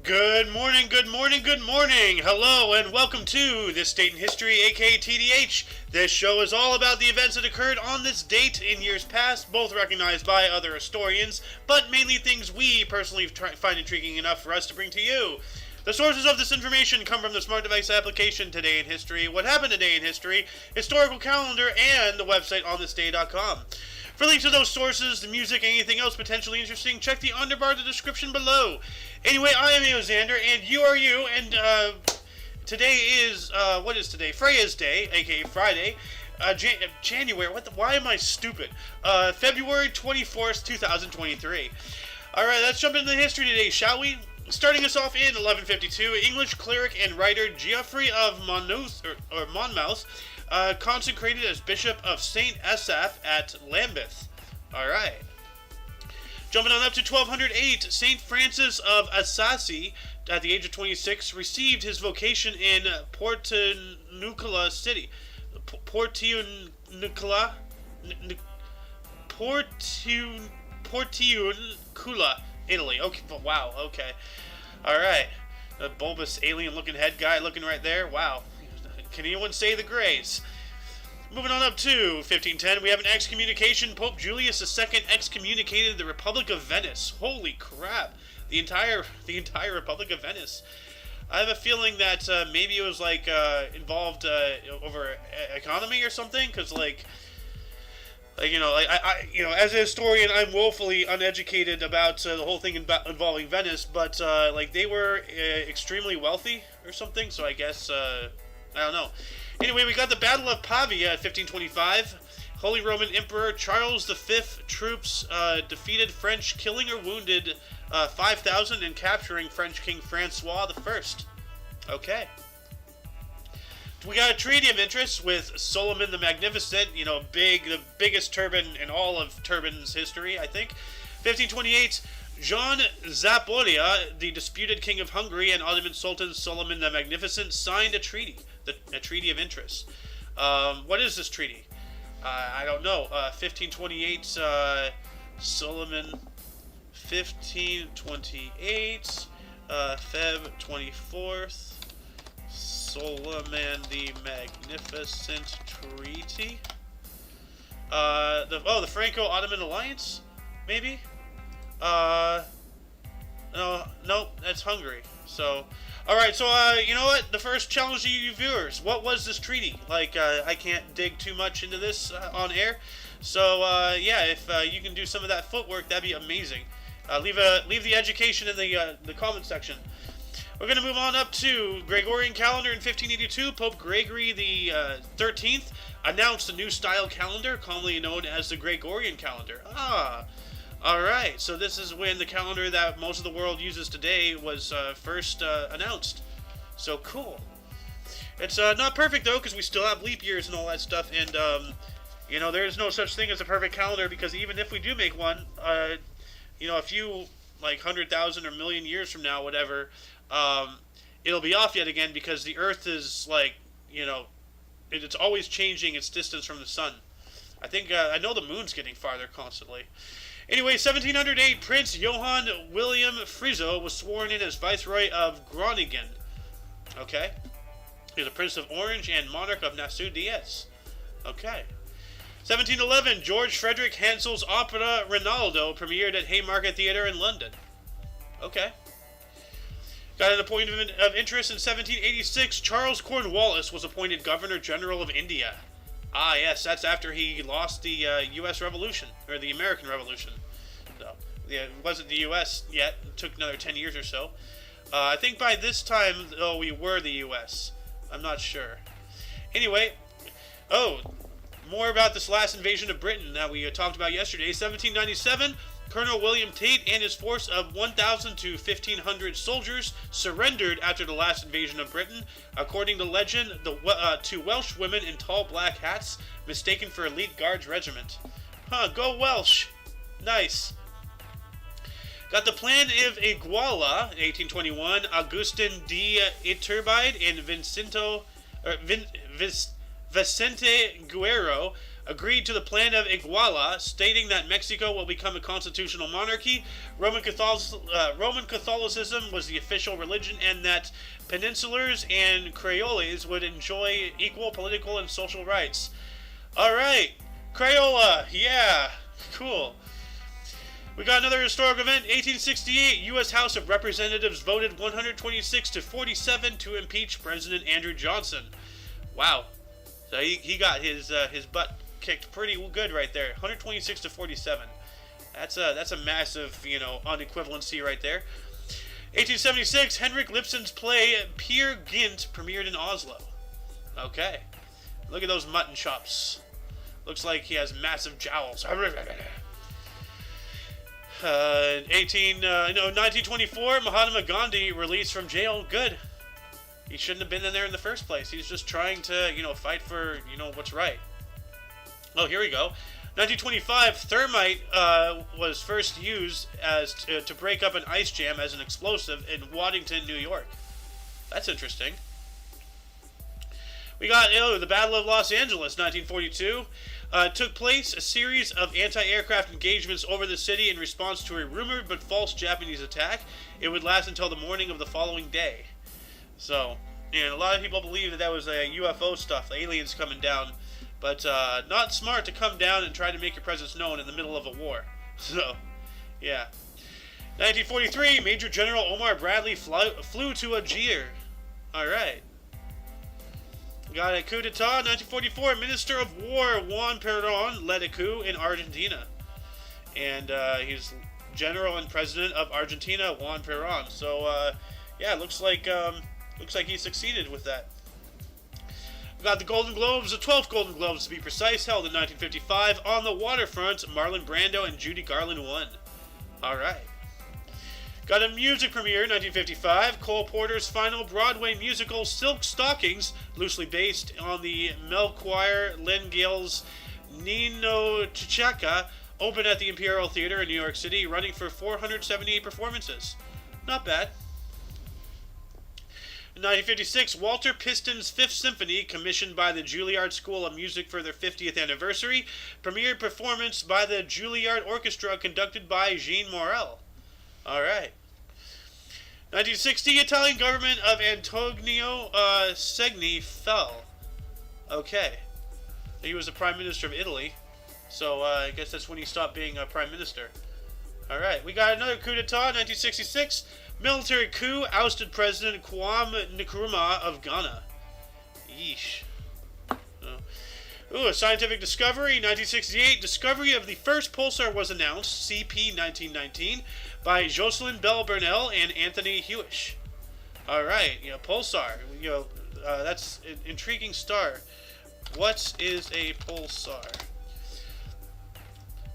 Good morning, good morning, good morning. Hello and welcome to This Date in History, aka TDH. This show is all about the events that occurred on this date in years past, both recognized by other historians, but mainly things we personally find intriguing enough for us to bring to you. The sources of this information come from the smart device application Today in History, What Happened Today in History, Historical Calendar, and the website onthisday.com. For links to those sources, the music, and anything else potentially interesting, check the underbar of the description below. Anyway, I am Xander, and you are you, and today is, what is today? Freya's Day, aka Friday, January, why am I stupid? February 24th, 2023. Alright, let's jump into the history today, shall we? Starting us off in 1152, English cleric and writer Geoffrey of Monmouth, consecrated as Bishop of St. Asaph at Lambeth. Alright. Jumping on up to 1208, St. Francis of Assisi, at the age of 26, received his vocation in Portiuncula city. Portiuncula, Italy. Okay, wow, okay. Alright. The bulbous alien-looking head guy looking right there. Wow. Can anyone say the Greys? Moving on up to 1510, we have an excommunication. Pope Julius II excommunicated the Republic of Venice. Holy crap. The entire Republic of Venice. I have a feeling that maybe it was like involved over economy or something, because as a historian, I'm woefully uneducated about the whole thing involving Venice, but they were extremely wealthy or something. So I guess I don't know. Anyway, we got the Battle of Pavia at 1525. Holy Roman Emperor Charles V troops defeated French, killing or wounded 5,000 and capturing French King Francois I. Okay. We got a treaty of interest with Solomon the Magnificent, the biggest turban in all of turbans history, I think. 1528, John Zaporia, the disputed king of Hungary, and Ottoman Sultan Solomon the Magnificent signed a treaty, a treaty of interest. What is this treaty? I don't know. 1528, Solomon, 1528, Feb 24th. Solomon the Magnificent Treaty. The Franco-Ottoman Alliance, maybe. No, that's Hungary. So, all right. So, you know what? The first challenge to you viewers: what was this treaty? I can't dig too much into this on air. So, yeah, if you can do some of that footwork, that'd be amazing. Leave the education in the comment section. We're going to move on up to Gregorian calendar in 1582. Pope Gregory the 13th announced a new style calendar, commonly known as the Gregorian calendar. Alright, so this is when the calendar that most of the world uses today was first announced. So cool. It's not perfect, though, because we still have leap years and all that stuff, and, there is no such thing as a perfect calendar, because even if we do make one, a few, 100,000 or million years from now, whatever, it'll be off yet again, because the Earth is, it's always changing its distance from the sun. I know the moon's getting farther constantly. Anyway, 1708, Prince Johann William Friso was sworn in as Viceroy of Groningen. Okay. He's a Prince of Orange and Monarch of Nassau-Dietz. Okay. 1711, George Frederick Hansel's opera Rinaldo premiered at Haymarket Theatre in London. Okay. Got an appointment of interest in 1786. Charles Cornwallis was appointed Governor General of India. Ah, yes, that's after he lost the U.S. Revolution, or the American Revolution. So, yeah, it wasn't the U.S. yet. It took another 10 years or so. I think by this time, though, we were the U.S. I'm not sure. Anyway, more about this last invasion of Britain that we talked about yesterday. 1797, Colonel William Tate and his force of 1,000 to 1,500 soldiers surrendered after the last invasion of Britain, according to legend, to Welsh women in tall black hats, mistaken for elite guards regiment. Go Welsh! Nice. Got the Plan of Iguala, 1821, Agustin de Iturbide and Vicente Guerrero agreed to the Plan of Iguala, stating that Mexico will become a constitutional monarchy. Roman Catholicism was the official religion, and that peninsulars and Creoles would enjoy equal political and social rights. All right, Crayola, yeah, cool. We got another historic event. 1868, U.S. House of Representatives voted 126 to 47 to impeach President Andrew Johnson. Wow, so he got his butt kicked pretty good right there. 126 to 47. That's a massive, unequivalency right there. 1876, Henrik Lipson's play Peer Gynt premiered in Oslo. Okay, look at those mutton chops. Looks like he has massive jowls. 1924, Mahatma Gandhi released from jail. Good. He shouldn't have been in there in the first place. He's just trying to, fight for, what's right. Oh, here we go. 1925, thermite was first used as to break up an ice jam as an explosive in Waddington, New York. That's interesting. We got the Battle of Los Angeles, 1942. Took place a series of anti-aircraft engagements over the city in response to a rumored but false Japanese attack. It would last until the morning of the following day. So, a lot of people believe that was a UFO stuff, aliens coming down. But not smart to come down and try to make your presence known in the middle of a war. So, yeah. 1943, Major General Omar Bradley flew to Algiers. Alright. Got a coup d'etat. 1944, Minister of War Juan Perón led a coup in Argentina. And he's General and President of Argentina, Juan Perón. So, yeah, looks like he succeeded with that. We got the Golden Globes, the 12th Golden Globes to be precise, held in 1955. On the waterfront, Marlon Brando and Judy Garland won. Alright. Got a music premiere, 1955. Cole Porter's final Broadway musical, Silk Stockings, loosely based on the Melchior Lengale's Nino Chichaka, opened at the Imperial Theater in New York City, running for 478 performances. Not bad. In 1956, Walter Piston's Fifth Symphony, commissioned by the Juilliard School of Music for their 50th anniversary, premiered performance by the Juilliard Orchestra conducted by Jean Morel. Alright. 1960, Italian government of Antonio Segni fell. Okay. He was the Prime Minister of Italy. So I guess that's when he stopped being a Prime Minister. Alright, we got another coup d'etat, 1966. Military coup ousted President Kwame Nkrumah of Ghana. Yeesh. Ooh, a scientific discovery, 1968. Discovery of the first pulsar was announced, CP 1919, by Jocelyn Bell Burnell and Anthony Hewish. Alright, pulsar. That's an intriguing star. What is a pulsar?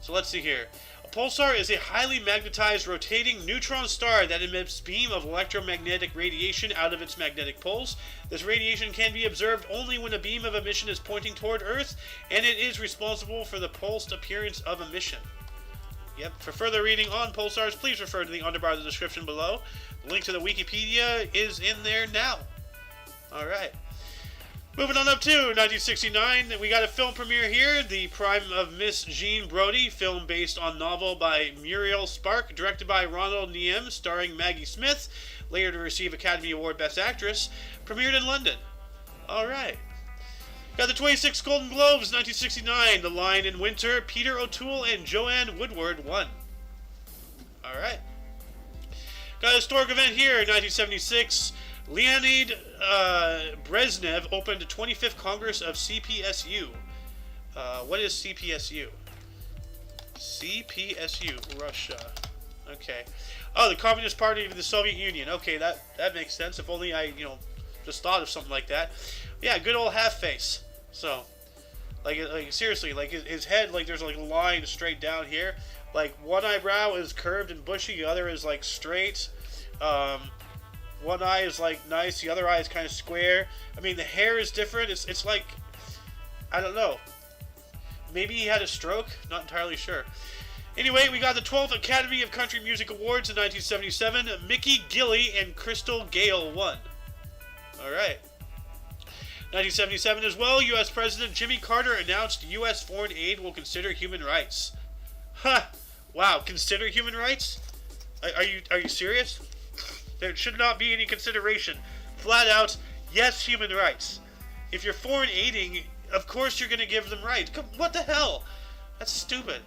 So let's see here. A pulsar is a highly magnetized rotating neutron star that emits beam of electromagnetic radiation out of its magnetic poles. This radiation can be observed only when a beam of emission is pointing toward Earth, and it is responsible for the pulsed appearance of emission. Yep. For further reading on pulsars, please refer to the underbar of the description below. The link to the Wikipedia is in there now. Alright. Moving on up to 1969, we got a film premiere here, The Prime of Miss Jean Brodie, film based on novel by Muriel Spark, directed by Ronald Niem, starring Maggie Smith, later to receive Academy Award Best Actress, premiered in London. Alright. Got the 26th Golden Globes, 1969, The Lion in Winter, Peter O'Toole and Joanne Woodward won. Alright. Got a historic event here, 1976, Leonid Brezhnev opened the 25th Congress of CPSU. What is CPSU? CPSU, Russia. Okay. Oh, the Communist Party of the Soviet Union. Okay, that makes sense. If only I, just thought of something like that. Yeah, good old half face. So, like seriously, like his head, like there's like a line straight down here. Like one eyebrow is curved and bushy, the other is like straight. One eye is like nice, the other eye is kind of square. I mean, the hair is different. It's like, I don't know. Maybe he had a stroke. Not entirely sure. Anyway, we got the 12th Academy of Country Music Awards in 1977. Mickey Gilley and Crystal Gale won. Alright. 1977 as well, U.S. President Jimmy Carter announced U.S. foreign aid will consider human rights. Huh. Wow, consider human rights? Are you serious? There should not be any consideration. Flat out, yes, human rights. If you're foreign aiding, of course you're going to give them rights. What the hell? That's stupid.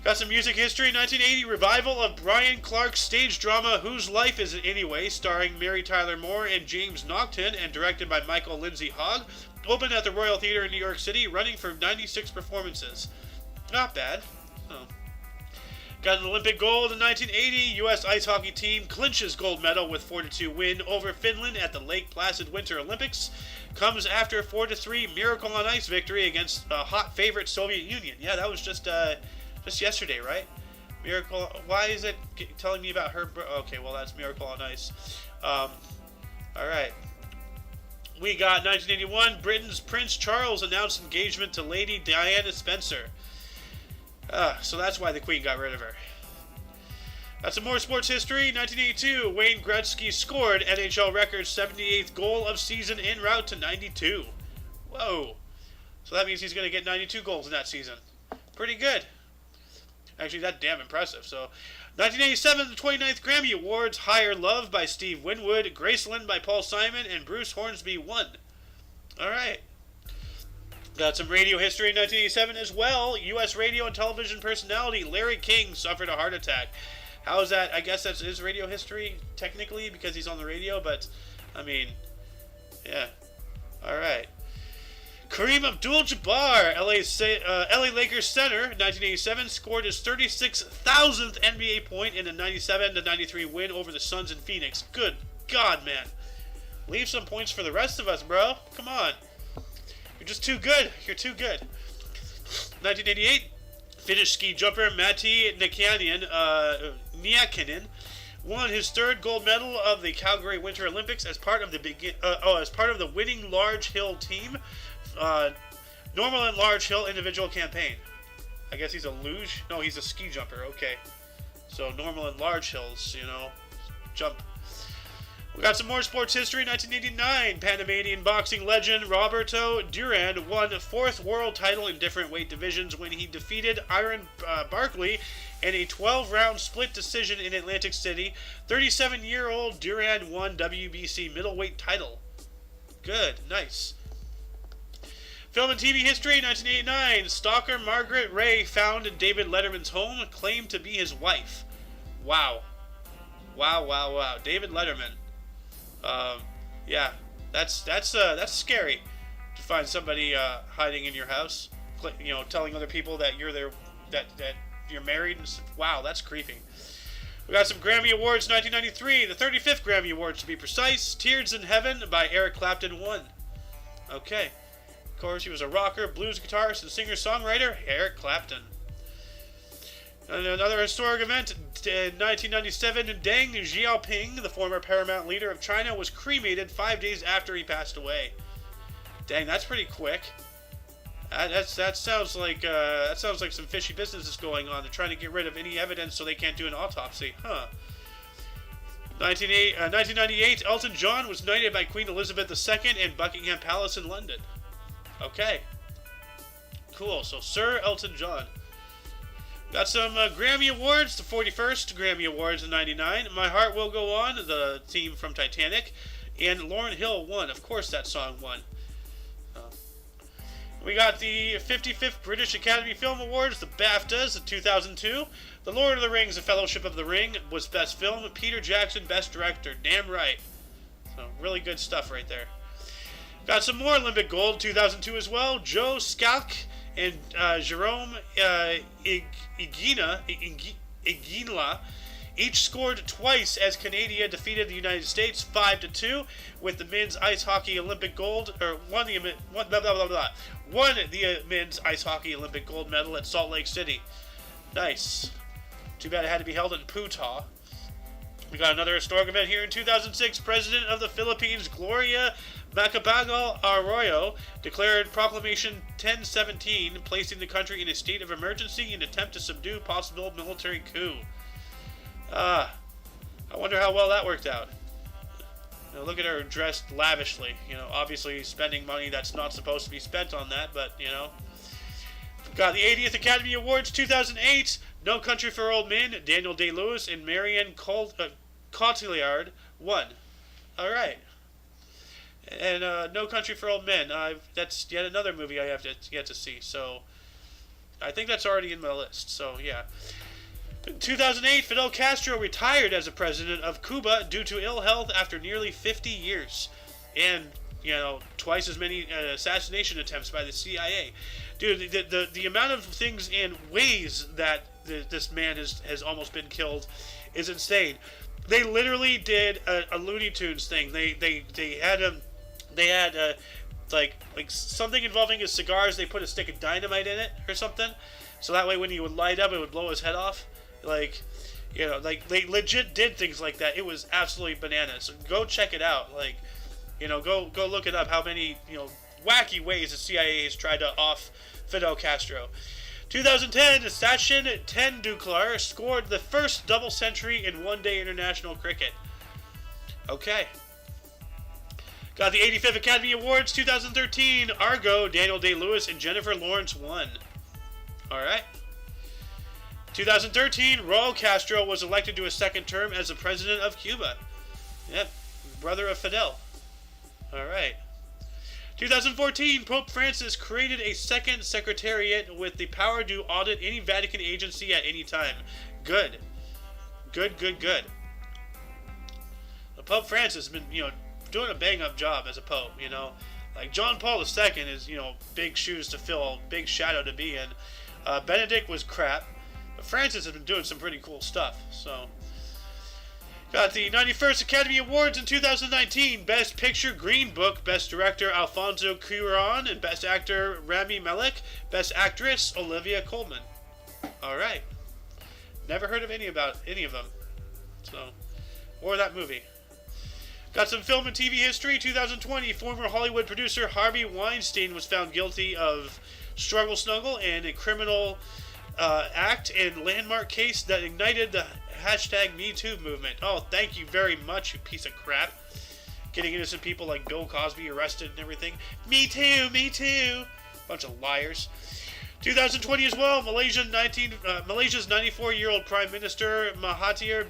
Got some music history. 1980 revival of Brian Clark's stage drama Whose Life Is It Anyway, starring Mary Tyler Moore and James Naughton, and directed by Michael Lindsay Hogg, opened at the Royal Theatre in New York City, running for 96 performances. Not bad. Oh. Got an Olympic gold in 1980. U.S. ice hockey team clinches gold medal with 4-2 win over Finland at the Lake Placid Winter Olympics. Comes after a 4-3 Miracle on Ice victory against hot favorite Soviet Union. Yeah, that was just yesterday, right? Miracle. Why is it telling me about her? Okay, well, that's Miracle on Ice. All right. We got 1981. Britain's Prince Charles announced engagement to Lady Diana Spencer. So that's why the Queen got rid of her. Got some more sports history. 1982, Wayne Gretzky scored NHL record 78th goal of season en route to 92. Whoa. So that means he's going to get 92 goals in that season. Pretty good. Actually, that's damn impressive. So, 1987, the 29th Grammy Awards, Higher Love by Steve Winwood, Graceland by Paul Simon, and Bruce Hornsby won. Alright. Got some radio history in 1987 as well. U.S. radio and television personality Larry King suffered a heart attack. How is that? I guess that's his radio history, technically, because he's on the radio, but, I mean, yeah. Alright. Kareem Abdul-Jabbar, LA Lakers center, 1987, scored his 36,000th NBA point in a 97-93 win over the Suns in Phoenix. Good God, man. Leave some points for the rest of us, bro. Come on. You're just too good. You're too good. 1988, Finnish ski jumper Matti Niakinen won his third gold medal of the Calgary Winter Olympics as part of the winning large hill team, normal and large hill individual campaign. I guess he's a luge. No, he's a ski jumper. Okay, so normal and large hills, jump. We got some more sports history. 1989, Panamanian boxing legend Roberto Duran won fourth world title in different weight divisions when he defeated Iron Barkley in a 12-round split decision in Atlantic City. 37-year-old Duran won WBC middleweight title. Good, nice. Film and TV history, 1989, stalker Margaret Ray found in David Letterman's home, claimed to be his wife. Wow. Wow. David Letterman. Yeah, that's scary to find somebody hiding in your house, telling other people that you're that you're married. Wow, that's creepy. We got some Grammy Awards. 1993, the 35th Grammy Awards to be precise. Tears in Heaven by Eric Clapton won. Okay, of course he was a rocker, blues guitarist, and singer-songwriter Eric Clapton. And another historic event, in 1997, Deng Xiaoping, the former paramount leader of China, was cremated 5 days after he passed away. Dang, that's pretty quick. That sounds like some fishy business is going on. They're trying to get rid of any evidence so they can't do an autopsy. Huh. 1998, Elton John was knighted by Queen Elizabeth II in Buckingham Palace in London. Okay. Cool, so Sir Elton John. Got some Grammy Awards, the 41st Grammy Awards in 99. My Heart Will Go On, the theme from Titanic. And Lauryn Hill won. Of course that song won. We got the 55th British Academy Film Awards, the BAFTAs, of 2002. The Lord of the Rings, The Fellowship of the Ring, was Best Film. Peter Jackson, Best Director. Damn right. So, really good stuff right there. Got some more Olympic gold, 2002 as well. Joe Scalk and Jerome Iguina each scored twice as Canada defeated the United States 5-2 with the men's ice hockey Olympic gold, or won the men's ice hockey Olympic gold medal at Salt Lake City. Nice. Too bad it had to be held in Putah. We got another historic event here in 2006. President of the Philippines, Gloria Macapagal Arroyo, declared Proclamation 1017, placing the country in a state of emergency in an attempt to subdue possible military coup. I wonder how well that worked out. You know, look at her dressed lavishly. You know, obviously spending money that's not supposed to be spent on that, but you know. Got the 80th Academy Awards 2008. No Country for Old Men. Daniel Day-Lewis and Marion Cotillard won. All right. And No Country for Old Men. That's yet another movie I have to get to see. So I think that's already in my list. So yeah. In 2008, Fidel Castro retired as a president of Cuba due to ill health after nearly 50 years, and you know, twice as many assassination attempts by the CIA. Dude, the amount of things and ways that this man has almost been killed is insane. They literally did a Looney Tunes thing. They had like something involving his cigars. They put a stick of dynamite in it or something, so that way when he would light up, it would blow his head off. Like, you know, like they legit did things like that. It was absolutely bananas. So go check it out. Like, you know, go look it up. How many, you know, wacky ways the CIA has tried to off Fidel Castro. 2010, Sachin Tendulkar scored the first double century in one-day international cricket. Okay. Got the 85th Academy Awards 2013. Argo, Daniel Day-Lewis, and Jennifer Lawrence won. All right. 2013, Raul Castro was elected to a second term as the president of Cuba. Yep, brother of Fidel. All right. 2014, Pope Francis created a second secretariat with the power to audit any Vatican agency at any time. Good. Good. Pope Francis has been, you know, doing a bang-up job as a pope, you know. Like John Paul II is, you know, big shoes to fill, big shadow to be in. Benedict was crap. But Francis has been doing some pretty cool stuff, so. Got the 91st Academy Awards in 2019. Best Picture, Green Book. Best Director, Alfonso Cuarón. And Best Actor, Rami Malek. Best Actress, Olivia Colman. Alright. Never heard of any of them. So, or that movie. Got some film and TV history. 2020, former Hollywood producer Harvey Weinstein was found guilty of struggle snuggle and a criminal act and landmark case that ignited the hashtag #MeToo movement. Oh, thank you very much, you piece of crap. Getting innocent people like Bill Cosby arrested and everything. Me too. Bunch of liars. 2020 as well, Malaysia's 94-year-old Prime Minister Mahathir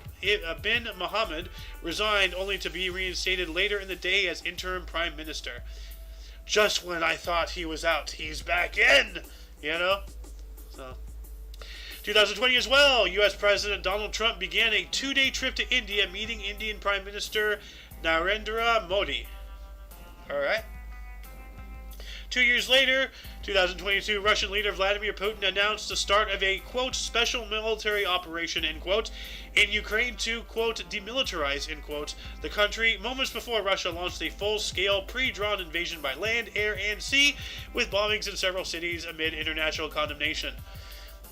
bin Mohamad resigned only to be reinstated later in the day as interim Prime Minister. Just when I thought he was out, he's back in, you know? So, 2020 as well, U.S. President Donald Trump began a 2-day trip to India, meeting Indian Prime Minister Narendra Modi. Alright. 2 years later, 2022, Russian leader Vladimir Putin announced the start of a, quote, special military operation, end quote, in Ukraine to, quote, demilitarize, end quote, the country, moments before Russia launched a full-scale, pre-drawn invasion by land, air, and sea, with bombings in several cities amid international condemnation.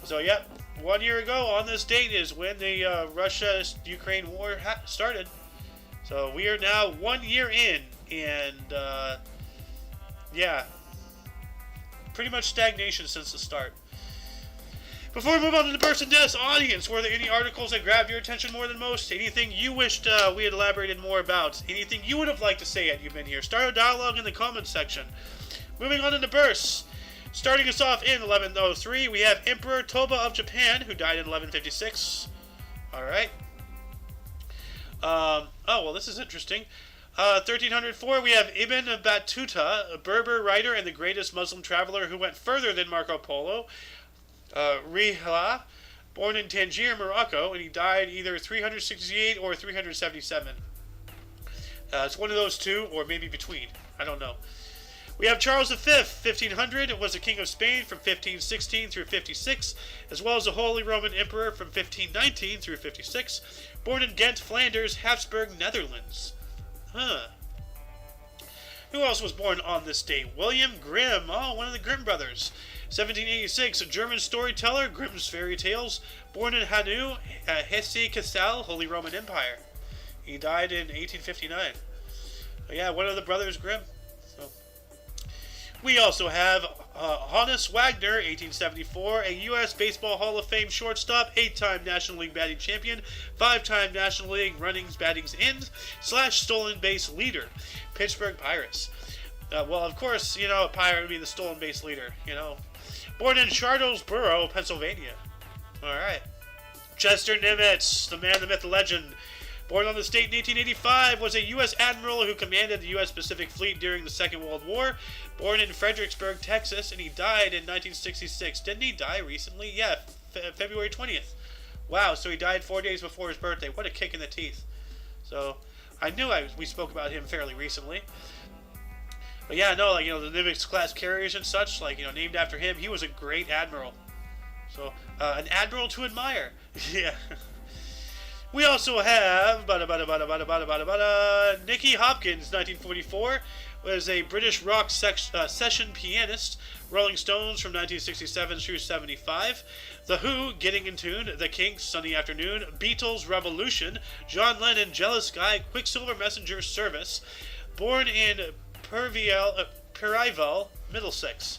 So, yep, 1 year ago on this date is when the Russia-Ukraine war started. So, we are now 1 year in, and, yeah, pretty much stagnation since the start. Before we move on to the Burst and Deaths, audience, were there any articles that grabbed your attention more than most? Anything you wished we had elaborated more about? Anything you would have liked to say had you been here? Start a dialogue in the comments section. Moving on into Bursts. Starting us off in 1103, we have Emperor Toba of Japan, who died in 1156. Alright. Oh, well, this is interesting. 1304, we have Ibn Battuta, a Berber writer and the greatest Muslim traveler who went further than Marco Polo. Rihla, born in Tangier, Morocco, and he died either 368 or 377. It's one of those two, or maybe between. I don't know. We have Charles V, 1500, was the King of Spain from 1516 through 56, as well as the Holy Roman Emperor from 1519 through 56, born in Ghent, Flanders, Habsburg, Netherlands. Huh. Who else was born on this day? William Grimm. Oh, one of the Grimm brothers. 1786, a German storyteller, Grimm's Fairy Tales, born in Hanau, Hesse-Kassel, Holy Roman Empire. He died in 1859. Oh, yeah, one of the brothers Grimm. So. We also have Honus Wagner, 1874, a U.S. Baseball Hall of Fame shortstop, 8-time National League batting champion, 5-time National League runnings, battings in / stolen base leader, Pittsburgh Pirates. Well, of course, a pirate would be the stolen base leader, Born in Charlottesville, Pennsylvania. All right. Chester Nimitz, the man, the myth, the legend. Born on this date in 1885, was a U.S. admiral who commanded the U.S. Pacific Fleet during the Second World War. Born in Fredericksburg, Texas, and he died in 1966. Didn't he die recently? Yeah, February 20th. Wow, so he died 4 days before his birthday. What a kick in the teeth. So, I knew we spoke about him fairly recently. But yeah, no, the Nimitz class carriers and such, named after him, he was a great admiral. So, an admiral to admire. Yeah. We also have Nicky Hopkins, 1944, was a British rock session pianist. Rolling Stones from 1967 through 75. The Who, Getting in Tune. The Kinks, Sunny Afternoon. Beatles, Revolution. John Lennon, Jealous Guy. Quicksilver Messenger, Service. Born in Perivale, Middlesex.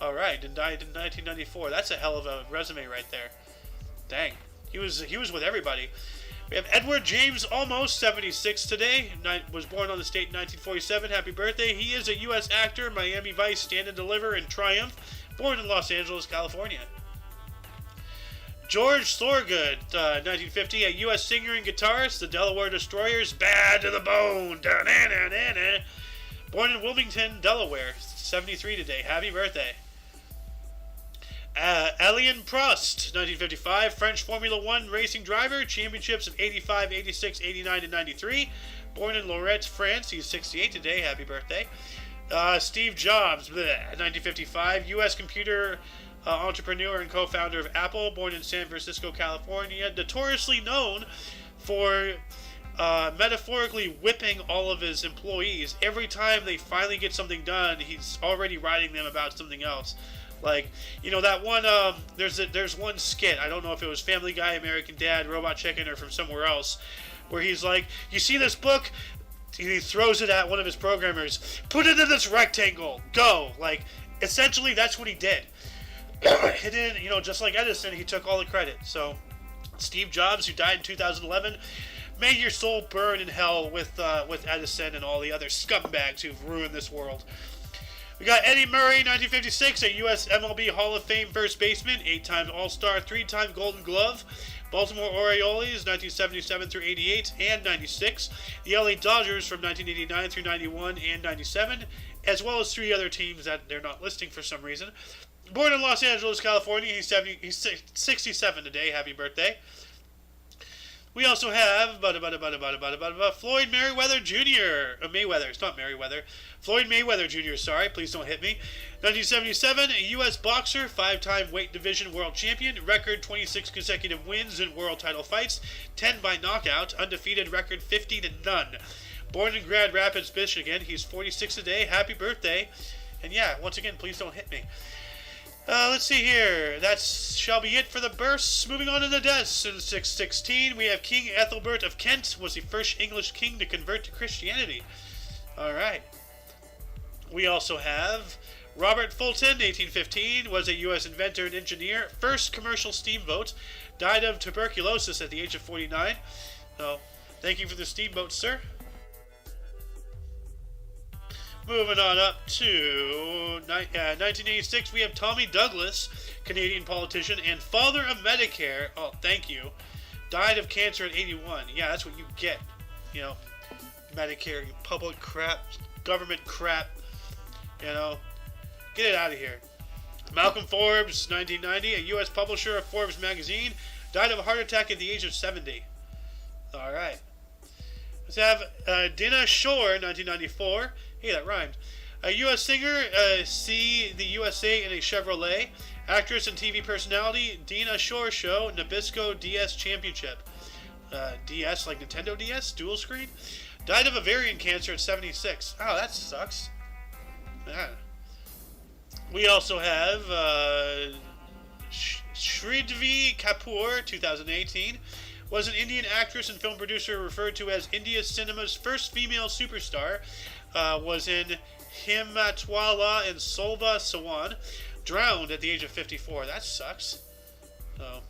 All right, and died in 1994. That's a hell of a resume right there. Dang. He was with everybody. We have Edward James, almost 76 today. Was born on this date in 1947. Happy birthday. He is a U.S. actor, Miami Vice, Stand and Deliver, and Triumph. Born in Los Angeles, California. George Thorogood, 1950, a U.S. singer and guitarist. The Delaware Destroyers, Bad to the Bone. Da-na-na-na-na. Born in Wilmington, Delaware. 73 today. Happy birthday. Alain Prost, 1955, French Formula One racing driver, championships of 85, 86, 89, and 93. Born in Lorette, France. He's 68 today. Happy birthday. Steve Jobs, 1955, U.S. computer entrepreneur and co-founder of Apple. Born in San Francisco, California. Notoriously known for metaphorically whipping all of his employees. Every time they finally get something done, he's already writing them about something else. That one, there's one skit, I don't know if it was Family Guy, American Dad, Robot Chicken, or from somewhere else, where he's like, you see this book? He throws it at one of his programmers. Put it in this rectangle. Go. Essentially, that's what he did. He didn't, just like Edison, he took all the credit. So, Steve Jobs, who died in 2011, may your soul burn in hell with Edison and all the other scumbags who've ruined this world. We got Eddie Murray, 1956, a U.S. MLB Hall of Fame first baseman, 8-time All-Star, 3-time Golden Glove. Baltimore Orioles, 1977 through 88 and 96. The LA Dodgers from 1989 through 91 and 97, as well as 3 other teams that they're not listing for some reason. Born in Los Angeles, California, he's 67 today. Happy birthday. We also have Floyd Mayweather Jr. Mayweather. It's not Merriweather. Floyd Mayweather Jr. Sorry, please don't hit me. 1977, a U.S. boxer, 5-time weight division world champion, record 26 consecutive wins in world title fights, 10 by knockout, undefeated record 50-0. Born in Grand Rapids, Michigan, he's 46 today. Happy birthday. And yeah, once again, please don't hit me. Let's see here. That shall be it for the births. Moving on to the deaths. In 616, we have King Ethelbert of Kent, was the first English king to convert to Christianity. All right. We also have Robert Fulton, 1815, was a U.S. inventor and engineer. First commercial steamboat. Died of tuberculosis at the age of 49. So, thank you for the steamboat, sir. Moving on up to 1986, we have Tommy Douglas, Canadian politician and father of Medicare. Oh, thank you. Died of cancer at 81. Yeah, that's what you get. Medicare, public crap, government crap. Get it out of here. Malcolm Forbes, 1990, a U.S. publisher of Forbes magazine, died of a heart attack at the age of 70. All right. Let's have Dinah Shore, 1994. Hey, that rhymed. A U.S. singer, see the USA in a Chevrolet. Actress and TV personality, Dinah Shore Show, Nabisco DS Championship. DS, like Nintendo DS, dual screen. Died of ovarian cancer at 76. Oh, that sucks. Yeah. We also have Shridvi Kapoor, 2018. was an Indian actress and film producer referred to as India's cinema's first female superstar. Was in Himatwala and Solva Sawan. Drowned at the age of 54. That sucks. Oh.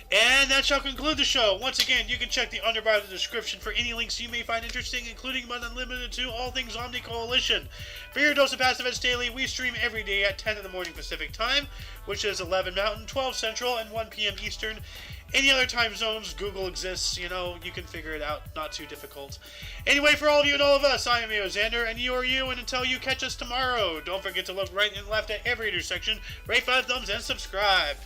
And that shall conclude the show. Once again, you can check the underbar of the description for any links you may find interesting, including but unlimited to all things OMNI Coalition. For your dose of Passive Edge Daily, we stream every day at 10 in the morning Pacific Time, which is 11 Mountain, 12 Central, and 1 p.m. Eastern. Any other time zones, Google exists. You know, you can figure it out. Not too difficult. Anyway, for all of you and all of us, I am Xander, and you are you, and until you catch us tomorrow, don't forget to look right and left at every intersection, rate 5 thumbs, and subscribe.